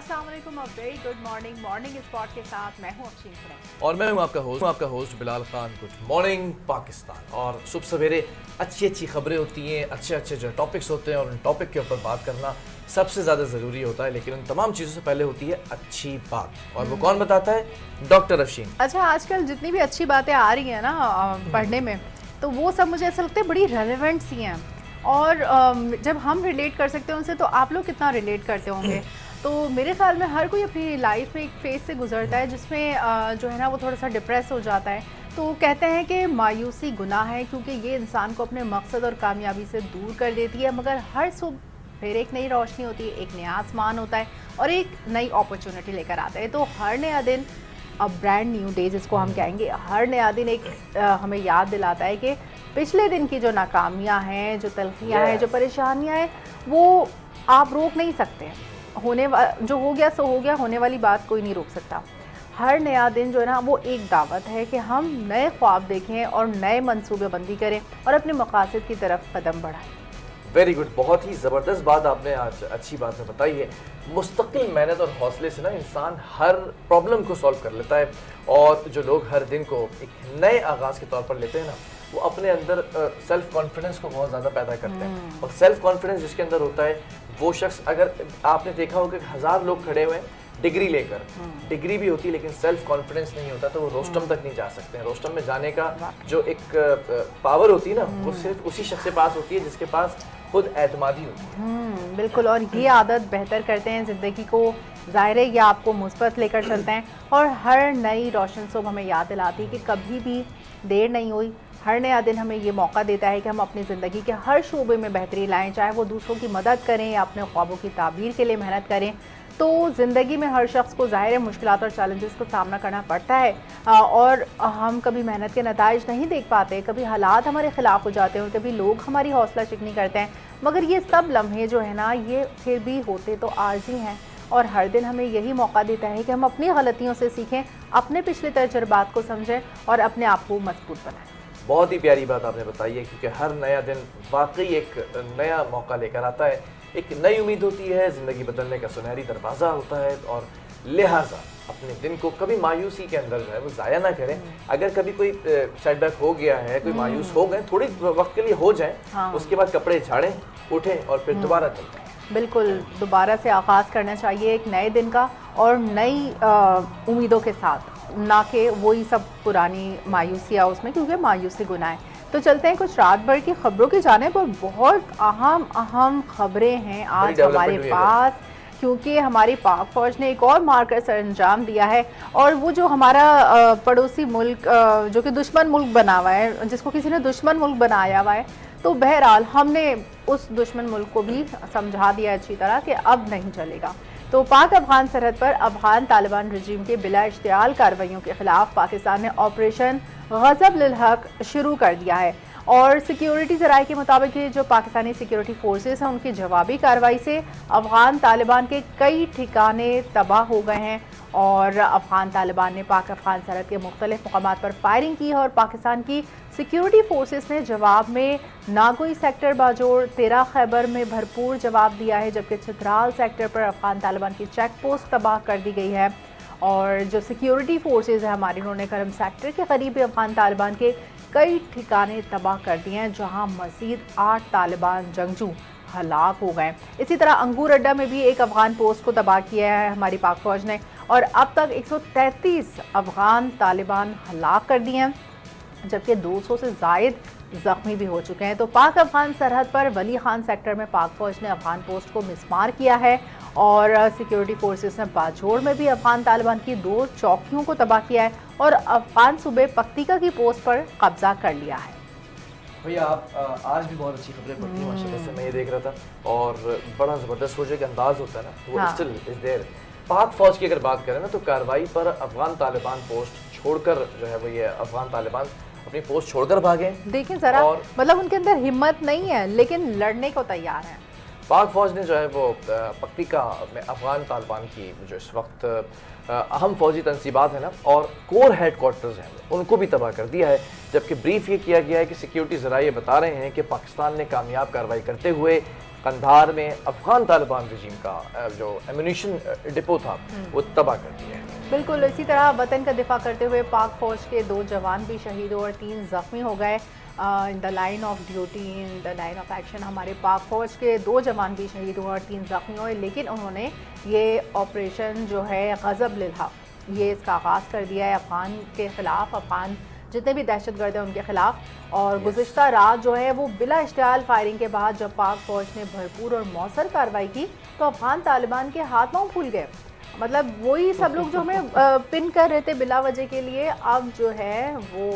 अस्सलाम वालेकुम, a very good morning spot के साथ मैं हूँ अफशीन खुरैशी। और मैं हूँ आपका host Bilal Khan. Good morning Pakistan. और सुबह सवेरे अच्छी अच्छी खबरें होती हैं, अच्छे अच्छे जो टॉपिक्स होते हैं और उन टॉपिक के ऊपर बात करना सबसे ज़्यादा ज़रूरी होता है, लेकिन उन तमाम चीज़ों से पहले होती है अच्छी बात। और वो कौन बताता है? डॉक्टर अफशीन। अच्छा, आजकल जितनी भी अच्छी बातें आ रही हैं ना पढ़ने में, तो वो सब मुझे ऐसा लगता है बड़ी रेलेवेंट सी हैं। और जब हम रिलेट कर सकते हैं उनसे, तो आप लोग कितना रिलेट करते होंगे। तो मेरे ख्याल में हर कोई अपनी लाइफ में एक फेज से गुजरता है जिसमें जो है ना वो थोड़ा सा डिप्रेस हो जाता है। तो कहते हैं कि मायूसी गुनाह है, क्योंकि ये इंसान को अपने मकसद और कामयाबी से दूर कर देती है। मगर हर सुबह फिर एक नई रोशनी होती है, एक नया आसमान होता है और एक नई अपॉर्चुनिटी लेकर आता है। तो हर नया दिन, अब ब्रांड न्यू डे जिसको हम कहेंगे, हर नया दिन एक हमें याद दिलाता है कि पिछले दिन की जो नाकामियाँ हैं, जो तलखियाँ हैं, जो परेशानियाँ हैं, वो आप रोक नहीं सकते। जो हो गया सो हो गया, होने वाली बात कोई नहीं रोक सकता। हर नया दिन जो है ना वो एक दावत है कि हम नए ख्वाब देखें और नए मंसूबे बंदी करें और अपने मकासद की तरफ कदम बढ़ाएं। वेरी गुड, बहुत ही ज़बरदस्त बात आपने आज अच्छी बात में बताई है। मुस्तकिल मेहनत और हौसले से ना इंसान हर प्रॉब्लम को सॉल्व कर लेता है। और जो लोग हर दिन को एक नए आगाज़ के तौर पर लेते हैं ना, वो अपने अंदर सेल्फ कॉन्फिडेंस को बहुत ज़्यादा पैदा करते हैं। और सेल्फ कॉन्फिडेंस जिसके अंदर होता है, वो शख्स, अगर आपने देखा होगा कि 1000 लोग खड़े हुए हैं डिग्री लेकर, डिग्री भी होती है लेकिन सेल्फ कॉन्फिडेंस नहीं होता, तो वो रोस्टम तक नहीं जा सकते हैं। रोस्टम में जाने का जो एक पावर होती है ना, वो सिर्फ उसी शख्स के पास होती है जिसके पास खुद एतमादी होती है। बिल्कुल, और ये आदत बेहतर करते हैं ज़िंदगी को। ज़ाहिर है ये आपको मुस्बत लेकर चलते हैं और हर नई रोशन सुबह हमें याद दिलाती है कि कभी भी देर नहीं हुई। हर नया दिन हमें ये मौका देता है कि हम अपनी ज़िंदगी के हर शोबे में बेहतरी लाएं, चाहे वो दूसरों की मदद करें या अपने ख्वाबों की ताबीर के लिए मेहनत करें। तो ज़िंदगी में हर शख्स को ज़ाहिर है मुश्किलात और चैलेंजेस का सामना करना पड़ता है, और हम कभी मेहनत के नताइज नहीं देख पाते, कभी हालात हमारे ख़िलाफ़ हो जाते हैं और कभी लोग हमारी हौसला शिकनी करते हैं। मगर ये सब लम्हे जो है ना, ये फिर भी होते तो आर्जी हैं। और हर दिन हमें यही मौका देता है कि हम अपनी गलतियों से सीखें, अपने पिछले तजुर्बात को समझें और अपने आप को मजबूत बनाएं। बहुत ही प्यारी बात आपने बताई है, क्योंकि हर नया दिन वाकई एक नया मौका लेकर आता है, एक नई उम्मीद होती है, ज़िंदगी बदलने का सुनहरी दरवाज़ा होता है। और लिहाजा अपने दिन को कभी मायूसी के अंदर जो है वो ज़ाया ना करें। अगर कभी कोई सेटबैक हो गया है, कोई मायूस हो गए, थोड़ी वक्त के लिए हो जाए, उसके बाद कपड़े झाड़ें, उठें और फिर दोबारा चलते हैं। बिल्कुल, दोबारा से आगाज़ करना चाहिए एक नए दिन का, और नई उम्मीदों के साथ, ना कि वही सब पुरानी मायूसियाँ उसमें, क्योंकि मायूसी गुनाह है। तो चलते हैं कुछ रात भर की खबरों की जानिब, और बहुत अहम खबरें हैं आज हमारे पास, क्योंकि हमारी पाक फौज ने एक और मारकर सरअंजाम दिया है। और वो जो हमारा पड़ोसी मुल्क जो कि दुश्मन मुल्क बना हुआ है, जिसको किसी ने दुश्मन मुल्क बनाया हुआ है, तो बहरहाल हमने उस दुश्मन मुल्क को भी समझा दिया अच्छी तरह कि अब नहीं चलेगा। तो पाक अफगान सरहद पर अफगान तालिबान रजीम के बिला इश्तियाल कार्रवाइयों के खिलाफ पाकिस्तान ने ऑपरेशन गज़ब लिल हक शुरू कर दिया है। और सिक्योरिटी ज़राए के मुताबिक जो पाकिस्तानी सिक्योरिटी फोर्सेस हैं, उनकी जवाबी कार्रवाई से अफगान तालिबान के कई ठिकाने तबाह हो गए हैं। और अफगान तालिबान ने पाक अफगान सरहद के मुख्तलिफ मकामात पर फायरिंग की है, और पाकिस्तान की सिक्योरिटी फोर्सेस ने जवाब में नागोई सेक्टर बाजोड़, तेरा खैबर में भरपूर जवाब दिया है, जबकि चित्राल सेक्टर पर अफगान तालिबान की चेक पोस्ट तबाह कर दी गई है। और जो सिक्योरिटी फोर्सेस है हमारी, उन्होंने करम सेक्टर के करीब अफगान तालिबान के कई ठिकाने तबाह कर दिए हैं, जहां मज़ीद 8 तालिबान जंगजू हलाक हो गए। इसी तरह अंगूर अड्डा में भी एक अफगान पोस्ट को तबाह किया है हमारी पाक फौज ने, और अब तक 133 अफगान तालिबान हलाक कर दिए हैं, जबकि 200 से ज़ायद ज़ख्मी भी हो चुके हैं। तो पाक अफगान सरहद पर वली खान सेक्टर में पाक फौज ने अफगान पोस्ट को मिसमार किया है, और सिक्योरिटी फोर्सेस ने बाजोड़ में भी अफगान तालिबान की 2 चौकियों को तबाह किया है और अफगान सूबे पख्तिका की पोस्ट पर कब्जा कर लिया है। भैया, आप आज भी बहुत अच्छी खबरें पढ़ती हैं माशाल्लाह से, मैं ये देख रहा था, और बड़ा ज़बरदस्त वो जो एक अंदाज़ होता है ना, वो स्टिल इज़ देयर। पाक फौज की अगर बात करें ना, तो कार्रवाई पर अफगान तालिबान पोस्ट छोड़कर जो है वो ये अफगान तालिबान अपनी पोस्ट छोड़कर भागे। देखें ज़रा, मतलब उनके अंदर हिम्मत नहीं है लेकिन लड़ने को तैयार है। पाक फौज ने जो है वो पख्तिका में अफगान तालिबान की जो इस वक्त अहम फौजी तनसीबात है ना, और कोर हेड क्वार्टर्स हैं, उनको भी तबाह कर दिया है। जबकि ब्रीफ ये किया गया है कि सिक्योरिटी ज़राए बता रहे हैं कि पाकिस्तान ने कामयाब कार्रवाई करते हुए قندھار میں افغان طالبان رجیم کا جو ایمونیشن ڈپو تھا وہ تباہ کر دیا ہے۔ بالکل اسی طرح وطن کا دفاع کرتے ہوئے پاک فوج کے 2 جوان بھی شہید ہوئے اور 3 زخمی ہو گئے۔ In the line of duty, in the line of action ہمارے پاک فوج کے 2 جوان بھی شہید ہوئے اور 3 زخمی ہوئے، لیکن انہوں نے یہ آپریشن جو ہے غضب للحق، یہ اس کا آغاز کر دیا ہے افغان کے خلاف، افغان جتنے بھی دہشت گرد ہیں ان کے خلاف۔ اور گزشتہ رات جو ہے وہ بلا اشتعال فائرنگ کے بعد جب پاک فوج نے بھرپور اور مؤثر کارروائی کی تو افغان طالبان کے ہاتھ پاؤں پھول گئے۔ مطلب وہی سب لوگ جو ہمیں پن کر رہے تھے بلا وجہ کے لیے، اب جو ہے وہ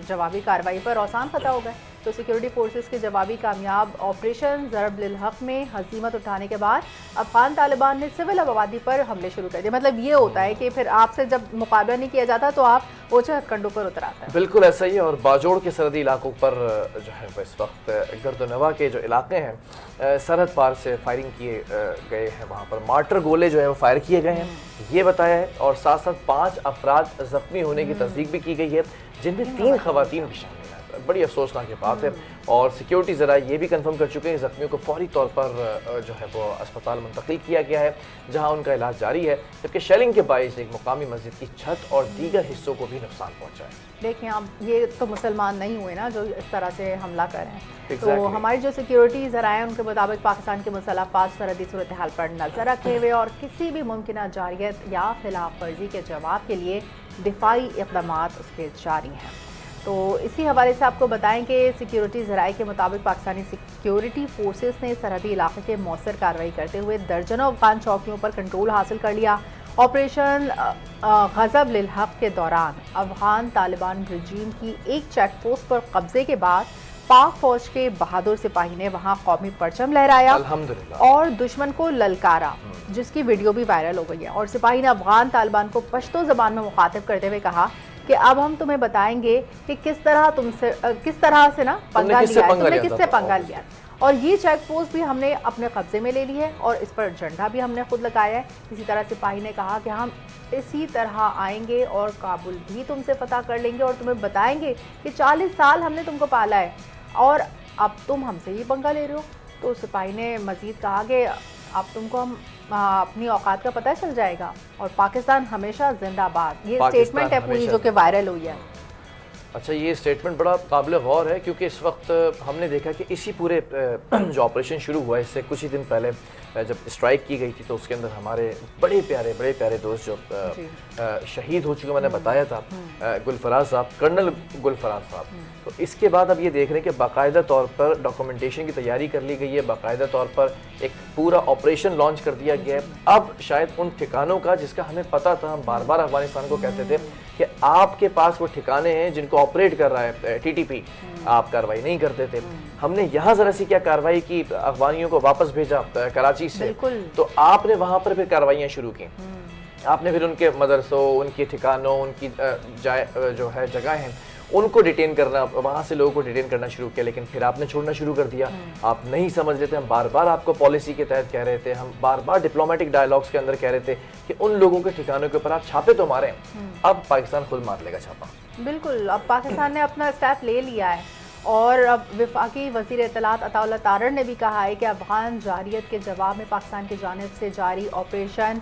جوابی کارروائی پر اوسان خطا ہو گئے۔ تو سیکیورٹی فورسز کے جوابی کامیاب آپریشن ضرب للحق میں ہزیمت اٹھانے کے بعد افغان طالبان نے سول آبادی پر حملے شروع کر دیے۔ مطلب یہ ہوتا ہے کہ پھر آپ سے جب مقابلہ نہیں کیا جاتا تو آپ اوچھے ہتھ کنڈوں پر اتر آتے ہیں۔ بالکل ایسا ہی ہے، اور باجوڑ کے سرحدی علاقوں پر جو ہے اس وقت گرد و نواح کے جو علاقے ہیں سرحد پار سے فائرنگ کیے گئے ہیں، وہاں پر مارٹر گولے جو ہے وہ فائر کیے گئے ہیں، یہ بتایا ہے، اور ساتھ ساتھ 5 افراد زخمی ہونے کی تصدیق بھی کی گئی ہے، جن میں 3 خواتین بھی شامل ہیں۔ بڑی افسوسناک یہ بات ہے، اور سیکیورٹی ذرائع یہ بھی کنفرم کر چکے ہیں زخمیوں کو فوری طور پر جو ہے وہ اسپتال منتقل کیا گیا ہے جہاں ان کا علاج جاری ہے، جبکہ شیلنگ کے باعث ایک مقامی مسجد کی چھت اور دیگر حصوں کو بھی نقصان پہنچا ہے۔ دیکھیں اب یہ تو مسلمان نہیں ہوئے نا جو اس طرح سے حملہ کر رہے ہیں، تو ہماری جو سیکیورٹی ذرائع ہیں ان کے مطابق پاکستان کے مسلح افواج سرحدی صورتحال پر نظر رکھے ہوئے اور کسی بھی ممکنہ جارحیت یا خلاف ورزی کے جواب کے لیے دفاعی اقدامات اس کے جاری ہیں۔ تو اسی حوالے سے آپ کو بتائیں کہ سیکیورٹی ذرائع کے مطابق پاکستانی سیکیورٹی فورسز نے سرحدی علاقے کے مؤثر کارروائی کرتے ہوئے درجنوں افغان چوکیوں پر کنٹرول حاصل کر لیا۔ آپریشن غضب للحق کے دوران افغان طالبان رجیم کی ایک چیک پوسٹ پر قبضے کے بعد پاک فوج کے بہادر سپاہی نے وہاں قومی پرچم لہرایا اور دشمن کو للکارا، جس کی ویڈیو بھی وائرل ہو گئی ہے، اور سپاہی نے افغان طالبان کو پشتو زبان میں مخاطب کرتے ہوئے کہا کہ اب ہم تمہیں بتائیں گے کہ کس طرح سے نا پنگا لیا ہے، تم نے کس سے پنگا لیا ہے، اور یہ چیک پوسٹ بھی ہم نے اپنے قبضے میں لے لی ہے اور اس پر جھنڈا بھی ہم نے خود لگایا ہے۔ اسی طرح سپاہی نے کہا کہ ہم اسی طرح آئیں گے اور کابل بھی تم سے فتح کر لیں گے اور تمہیں بتائیں گے کہ 40 سال ہم نے تم کو پالا ہے اور اب تم ہم سے ہی پنگا لے رہے ہو۔ تو سپاہی نے مزید کہا کہ اب تم کو ہم اپنی اوقات کا پتہ چل جائے گا اور پاکستان ہمیشہ زندہ باد، یہ سٹیٹمنٹ ہے پوری جو کہ وائرل ہوئی ہے۔ اچھا، یہ سٹیٹمنٹ بڑا قابل غور ہے کیونکہ اس وقت ہم نے دیکھا کہ اسی پورے جو آپریشن شروع ہوا ہے اس سے کچھ ہی دن پہلے جب اسٹرائک کی گئی تھی تو اس کے اندر ہمارے بڑے پیارے دوست جو شہید ہو چکے، میں نے بتایا تھا، گلفراز صاحب، کرنل گلفراز صاحب، تو اس کے بعد اب یہ دیکھ رہے ہیں کہ باقاعدہ طور پر ڈاکومنٹیشن کی تیاری کر لی گئی ہے، باقاعدہ طور پر ایک پورا آپریشن لانچ کر دیا گیا ہے۔ اب شاید ان ٹھکانوں کا جس کا ہمیں پتہ تھا، ہم بار بار افغانستان کو کہتے تھے کہ آپ کے پاس وہ ٹھکانے ہیں جن کو آپریٹ کر رہا ہے ٹی ٹی پی، آپ کارروائی نہیں کرتے تھے، ہم نے یہاں ذرا سی کیا کارروائی کی، افغانیوں کو واپس بھیجا کراچی سے، تو آپ نے وہاں پر پھر کارروائیاں شروع کی، آپ نے پھر ان کے مدرسوں، ان کی ٹھکانوں، ان کی جو ہے جگہ ہیں ان کو ڈیٹین کرنا، وہاں سے لوگوں کو ڈیٹین کرنا شروع کیا، لیکن پھر آپ نے چھوڑنا شروع کر دیا، آپ نہیں سمجھ رہے تھے، ہم بار بار آپ کو پالیسی کے تحت کہہ رہے تھے، ہم بار بار ڈپلومیٹک ڈائیلاگس کے اندر کہہ رہے تھے کہ ان لوگوں کے ٹھکانوں کے اوپر آپ چھاپے تو ماریں، اب پاکستان خود مار لے گا چھاپا۔ بالکل، اب پاکستان نے اپنا اسٹیپ لے لیا ہے، اور اب وفاقی وزیر اطلاعات عطا اللہ تارڑ نے بھی کہا ہے کہ افغان جارحیت کے جواب میں پاکستان کی جانب سے جاری آپریشن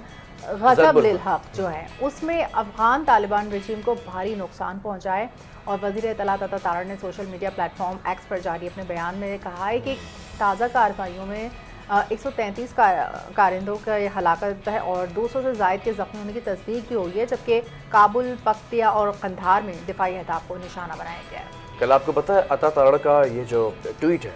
غضب للحق جو ہے اس میں افغان طالبان رجیم کو بھاری نقصان پہنچا ہے۔ اور وزیر اطلاعات عطا تارڑ نے social media platform X پر جاری اپنے بیان میں کہا ہے کہ تازہ کارروائیوں میں 133 کارندوں کا ہلاکت ہے اور 200 سے زائد کے زخمی ہونے کی تصدیق بھی ہوئی ہے، جبکہ کابل، پکتیا اور قندھار میں دفاعی اہداف کو نشانہ بنایا گیا ہے۔ کل آپ کو پتہ ہے عطا تارڑ کا یہ جو ٹویٹ ہے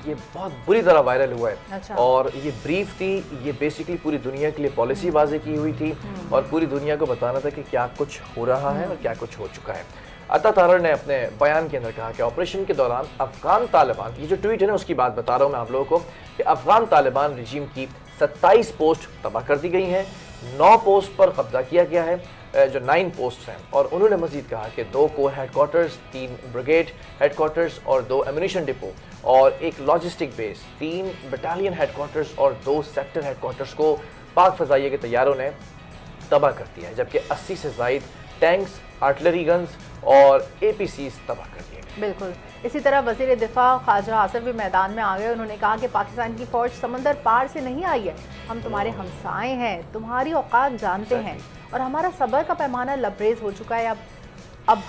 یہ بہت بری طرح وائرل ہوا ہے، اور یہ بریف تھی، یہ بیسیکلی پوری دنیا کے لیے پالیسی واضح کی ہوئی تھی اور پوری دنیا کو بتانا تھا کہ کیا کچھ ہو رہا ہے اور کیا کچھ ہو چکا ہے۔ عطا تارڑ نے اپنے بیان کے اندر کہا کہ آپریشن کے دوران افغان طالبان، یہ جو ٹویٹ ہے نا اس کی بات بتا رہا ہوں میں آپ لوگوں کو، کہ افغان طالبان رجیم کی 27 پوسٹ تباہ کر دی گئی ہیں، 9 پوسٹ پر قبضہ کیا گیا ہے، جو 9 پوسٹ ہیں، اور انہوں نے مزید کہا کہ 2 corps headquarters, 3 brigade headquarters اور 2 ایمونیشن ڈپو اور 1 logistic base, 3 battalion headquarters اور 2 سیکٹر ہیڈ کوارٹرز کو پاک فضائیہ کے طیاروں نے تباہ کر دیا ہے، جبکہ 80 سے زائد टैंक्स, आर्टिलरी गन्स और APCs तबाह कर दिए गए। बिल्कुल। इसी तरह वज़ीर दिफा ख्वाजा आसिफ भी मैदान में आ गए। उन्होंने कहा कि पाकिस्तान की फ़ौज समंदर पार से नहीं आई है, हम तुम्हारे हमसाए हैं, तुम्हारी औकात जानते हैं और हमारा सब्र का पैमाना लबरेज हो चुका है। अब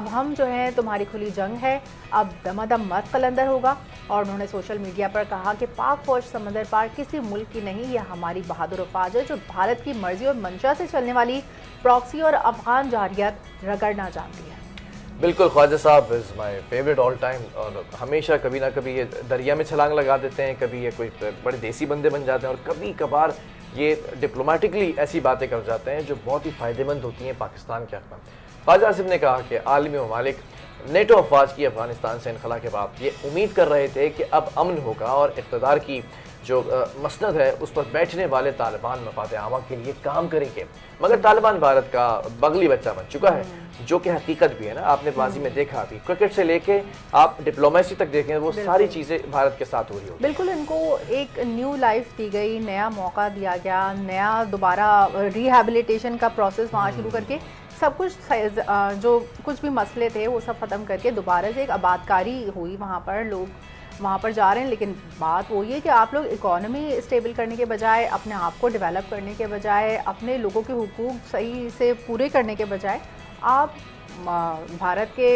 हम जो है तुम्हारी खुली जंग है, अब दमादम मत कलंदर होगा। और उन्होंने सोशल मीडिया पर कहा कि पाक फ़ौज समंदर पार किसी मुल्क की नहीं, यह हमारी बहादुर फ़ौज है जो भारत की मर्ज़ी और मंशा से चलने वाली प्रॉक्सी और अफगान जारियत रगड़ना जानती है। बिल्कुल, Khwaja Sahab is my favourite all time, और हमेशा कभी ना कभी ये दरिया में छलांग लगा देते हैं, कभी ये कोई बड़े देसी बंदे बन जाते हैं और कभी कभार ये डिप्लोमेटिकली ऐसी बातें कर जाते हैं जो बहुत ही फ़ायदेमंद होती हैं पाकिस्तान के हक़ में। ख्वाजा आसिफ ने कहा कि आलमी ममालिक नेटो अफवाज की अफ़गानिस्तान से इनखला के बाद ये उम्मीद कर रहे थे कि अब अमन होगा और इक़्तिदार की जो मसनद है उस पर बैठने वाले तालिबान मफाद आमा के लिए काम करेंगे, मगर तालिबान भारत का बगली बच्चा बन चुका है, जो कि हकीकत भी है ना। आपने माजी में देखा अभी क्रिकेट से लेके आप डिप्लोमेसी तक देखें, वो सारी चीज़ें भारत के साथ हो रही होगी। बिल्कुल, इनको एक न्यू लाइफ दी गई, नया मौका दिया गया, नया दोबारा रिहैबिलिटेशन का प्रोसेस वहाँ शुरू करके सब कुछ जो कुछ भी मसले थे वो सब ख़त्म करके दोबारा से एक आबादकारी हुई वहाँ पर। लोग वहाँ पर जा रहे हैं, लेकिन बात वही है कि आप लोग इकोनॉमी स्टेबल करने के बजाय, अपने आप को डेवलप करने के बजाय, अपने लोगों के हुकूक सही से पूरे करने के बजाय आप भारत के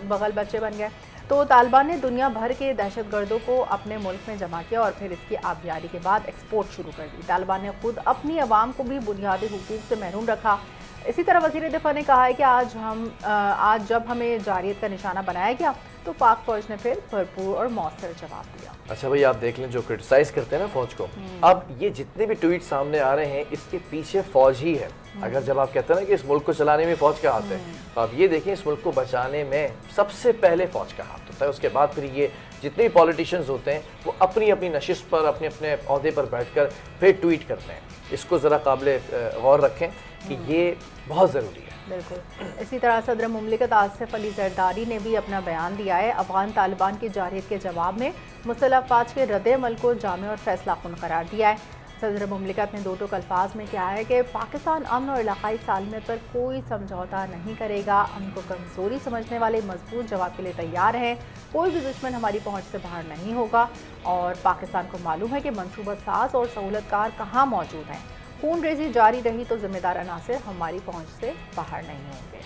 बगल बच्चे बन गए। तो तालिबान ने दुनिया भर के दहशतगर्दों को अपने मुल्क में जमा किया और फिर इसकी आबियारी के बाद एक्सपोर्ट शुरू कर दी। तालिबान ने खुद अपनी आवाम को भी बुनियादी हुकूक से महरूम रखा। इसी तरह वज़ीर दिफा ने कहा है कि आज जब हमें जारियत का निशाना बनाया गया तो पाक फ़ौज ने फिर भरपूर और मौसर जवाब दिया। अच्छा भाई, आप देख लें जो क्रिटिसाइज़ करते हैं ना फ़ौज को, अब ये जितने भी ट्वीट सामने आ रहे हैं इसके पीछे फ़ौज ही है। अगर जब आप कहते हैं ना कि इस मुल्क को चलाने में फ़ौज का हाथ है, तो आप ये देखें इस मुल्क को बचाने में सबसे पहले फ़ौज का हाथ होता है। उसके बाद फिर ये जितने भी पॉलिटिशियंस होते हैं वो अपनी अपनी नशिस्त पर, अपने अपने ओहदे पर बैठकर फिर ट्वीट करते हैं। इसको ज़रा काबिल गौर रखें कि ये बहुत ज़रूरी है। बिल्कुल। इसी तरह सदर मुमलिकत आसिफ अली जरदारी ने भी अपना बयान दिया है। अफगान तालिबान की जारियत के जवाब में मुसल्लह अफ़वाज के रद्द-ए-अमल को जामे और फैसला कुन करार दिया है। सदर मुमलिकत ने दो टूक अल्फाज में कहा है कि पाकिस्तान अमन और इलाकाई सालमियत पर कोई समझौता नहीं करेगा। अमन को कमज़ोरी समझने वाले मजबूत जवाब के लिए तैयार हैं। कोई भी दुश्मन हमारी पहुँच से बाहर नहीं होगा और पाकिस्तान को मालूम है कि मनसूबा साज और सहूलतकार कहाँ मौजूद हैं। खून रेजी जारी रही तो जिम्मेदार अनासिर हमारी पहुंच से बाहर नहीं होंगे।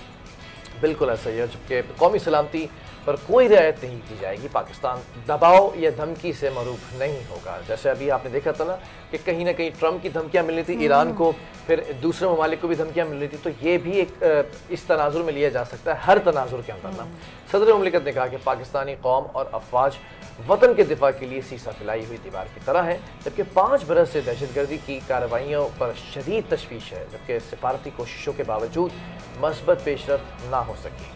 बिल्कुल ऐसा ही है, जबकि कौमी सलामती पर कोई रियायत नहीं की जाएगी। पाकिस्तान दबाव या धमकी से मरूफ नहीं होगा। जैसे अभी आपने देखा था ना कि कहीं ना कहीं ट्रंप की धमकियां मिल रही थी ईरान को, फिर दूसरे ममालिक को भी धमकियां मिल रही थी, तो ये भी एक इस तनाजुर में लिया जा सकता है, हर तनाजुर के अंदर ना। सदर मुमलिकत ने कहा कि पाकिस्तानी कौम और अफवाज वतन के दिफा के लिए सीसा फैलाई हुई दीवार की तरह है, जबकि 5 बरस से दहशतगर्दी की कार्रवाइयों पर शदीद तशवीश है, जबकि सिफारती कोशिशों के बावजूद मस्बत पेशरफ्त ना हो सकी।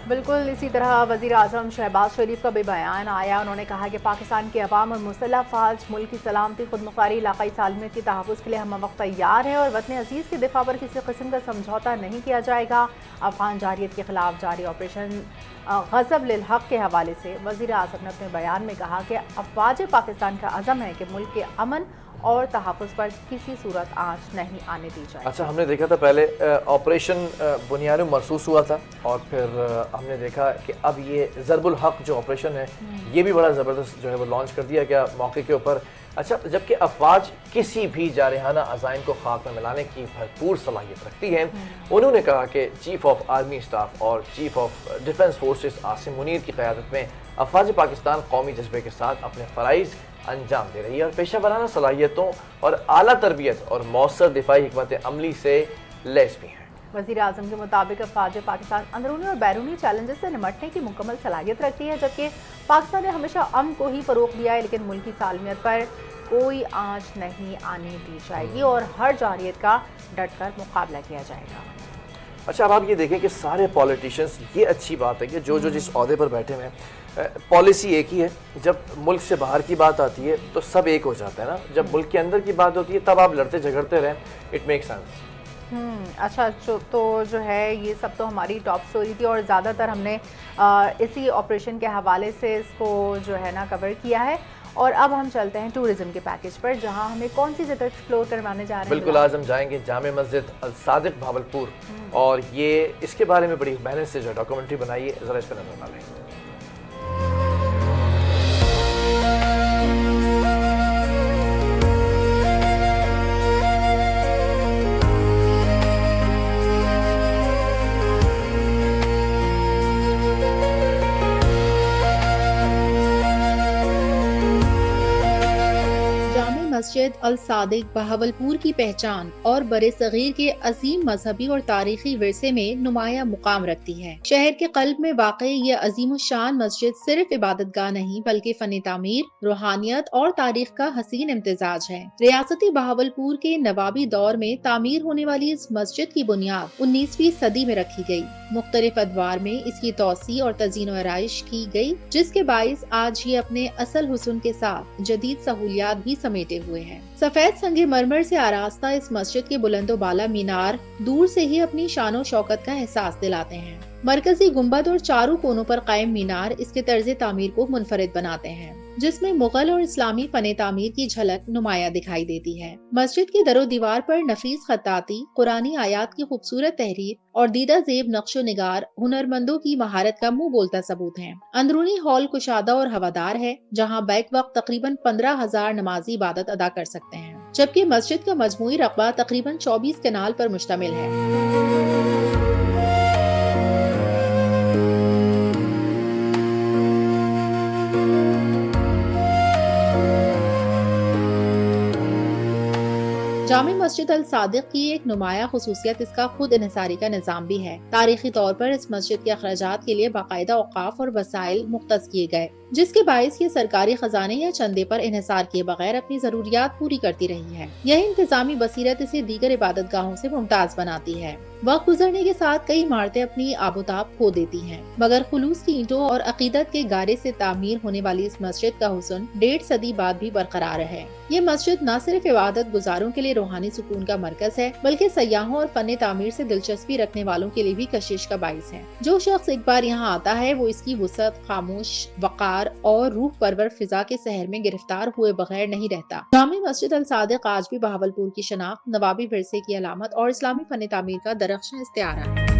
बिल्कुल। इसी तरह वज़ीर आज़म शहबाज शरीफ का भी बयान आया। उन्होंने कहा कि पाकिस्तान के अवाम और मुसल्लह अफ़वाज मुल्क की सलामती, खुदमुख्तारी, इलाकाई सालमियत की तहफ़्फ़ुज़ के लिए हम वक्त तैयार हैं और वतन अज़ीज़ के दिफा पर किसी किस्म का समझौता नहीं किया जाएगा। अफ़गान जारियत के खिलाफ जारी ऑपरेशन ग़ज़ब लिल हक़ के हवाले से वज़ीर आज़म ने अपने बयान में कहा कि अफ़वाज पाकिस्तान का अज़म है कि मुल्क के अमन और तहफ़्फ़ुज़ पर किसी सूरत आँच नहीं आने दी जाए। अच्छा, हमने देखा था पहले ऑपरेशन बुनियाद महसूस हुआ था और फिर हमने देखा कि अब ये ज़रबुल हक़ जो ऑपरेशन है ये भी बड़ा ज़बरदस्त जो है वो लॉन्च कर दिया गया मौके के ऊपर। अच्छा, जबकि अफवाज किसी भी जारहाना अज़ाइम को खाक में मिलाने की भरपूर सलाहियत रखती हैं, उन्होंने कहा कि चीफ़ ऑफ आर्मी स्टाफ और chief of defence forces Asim Munir की क़यादत में अफवाज पाकिस्तान कौमी जज्बे के साथ अपने फ़राइज़ अंजाम दे रही है और पेशा वराना सलाहियतों और आला तरबियत और मौसर दिफाई हिकमत अमली से लैस भी हैं। वज़ीर आज़म के मुताबिक अफ़वाज पाकिस्तान अंदरूनी और बैरूनी चैलेंजेस से निमटने की मुकम्मल सलाहियत रखती है, जबकि पाकिस्तान ने हमेशा अमन को ही फ़रोग़ दिया है, लेकिन मुल्क की सालमियत पर कोई आँच नहीं आने दी जाएगी और हर जारियत का डट कर मुकाबला किया जाएगा। अच्छा, अब आप ये देखें कि सारे पॉलिटिशियंस, ये अच्छी बात है कि जो जिस ओहदे पर बैठे हुए हैं, पॉलिसी एक ही है। जब मुल्क से बाहर की बात आती है तो सब एक हो जाता है ना, जब मुल्क के अंदर की बात होती है तब आप लड़ते झगड़ते रहें, इट मेक सेंस। अच्छा, तो जो है ये सब तो हमारी टॉप स्टोरी थी और ज़्यादातर हमने इसी ऑपरेशन के हवाले से इसको जो है ना कवर किया है। اور اب ہم چلتے ہیں ٹورزم کے پیکیج پر، جہاں ہمیں کون سی جگہ ایکسپلور کروانے جا رہے ہیں؟ بالکل، آج ہم جائیں گے جامع مسجد الصادق بہاولپور، اور یہ اس کے بارے میں بڑی محنت سے جو ڈاکومنٹری بنائی ہے، ذرا اس پر نظر ڈالیں۔ مسجد الصادق بہاولپور کی پہچان اور برصغیر کے عظیم مذہبی اور تاریخی ورثے میں نمایاں مقام رکھتی ہے۔ شہر کے قلب میں واقع یہ عظیم الشان مسجد صرف عبادت گاہ نہیں بلکہ فن تعمیر، روحانیت اور تاریخ کا حسین امتزاج ہے۔ ریاستی بہاولپور کے نوابی دور میں تعمیر ہونے والی اس مسجد کی بنیاد 19ویں صدی میں رکھی گئی۔ مختلف ادوار میں اس کی توسیع اور تزئین و آرائش کی گئی، جس کے باعث آج یہ اپنے اصل حسن کے ساتھ جدید سہولیات بھی سمیٹے ہوئے ہیں۔ سفید سنگ مرمر سے آراستہ اس مسجد کے بلند و بالا مینار دور سے ہی اپنی شان و شوکت کا احساس دلاتے ہیں۔ مرکزی گنبد اور چاروں کونوں پر قائم مینار اس کے طرز تعمیر کو منفرد بناتے ہیں، جس میں مغل اور اسلامی فن تعمیر کی جھلک نمایاں دکھائی دیتی ہے۔ مسجد کی در و دیوار پر نفیس خطاطی، قرآنی آیات کی خوبصورت تحریر اور دیدہ زیب نقش و نگار ہنرمندوں کی مہارت کا منہ بولتا ثبوت ہیں۔ اندرونی ہال کشادہ اور ہوادار ہے، جہاں بیک وقت تقریباً 15,000 نمازی عبادت ادا کر سکتے ہیں، جبکہ مسجد کا مجموعی رقبہ تقریباً 24 کنال پر مشتمل ہے۔ جامع مسجد الصادق کی ایک نمایاں خصوصیت اس کا خود انحصاری کا نظام بھی ہے۔ تاریخی طور پر اس مسجد کے اخراجات کے لیے باقاعدہ اوقاف اور وسائل مختص کیے گئے، جس کے باعث یہ سرکاری خزانے یا چندے پر انحصار کیے بغیر اپنی ضروریات پوری کرتی رہی ہے۔ یہ انتظامی بصیرت اسے دیگر عبادت گاہوں سے ممتاز بناتی ہے۔ وقت گزرنے کے ساتھ کئی عمارتیں اپنی آب و تاب کھو دیتی ہیں، مگر خلوص کی اینٹوں اور عقیدت کے گارے سے تعمیر ہونے والی اس مسجد کا حسن 1.5 صدی بعد بھی برقرار ہے۔ یہ مسجد نہ صرف عبادت گزاروں کے لیے روحانی سکون کا مرکز ہے، بلکہ سیاحوں اور فن تعمیر سے دلچسپی رکھنے والوں کے لیے بھی کشش کا باعث ہے۔ جو شخص ایک بار یہاں آتا ہے وہ اس کی وسعت، خاموش وقار اور روح پرور فضا کے سحر میں گرفتار ہوئے بغیر نہیں رہتا۔ جامع مسجد الصادق آج بھی بہاولپور کی شناخت، نوابی ورثے کی علامت اور اسلامی فن تعمیر کا درخشاں استعارہ ہے۔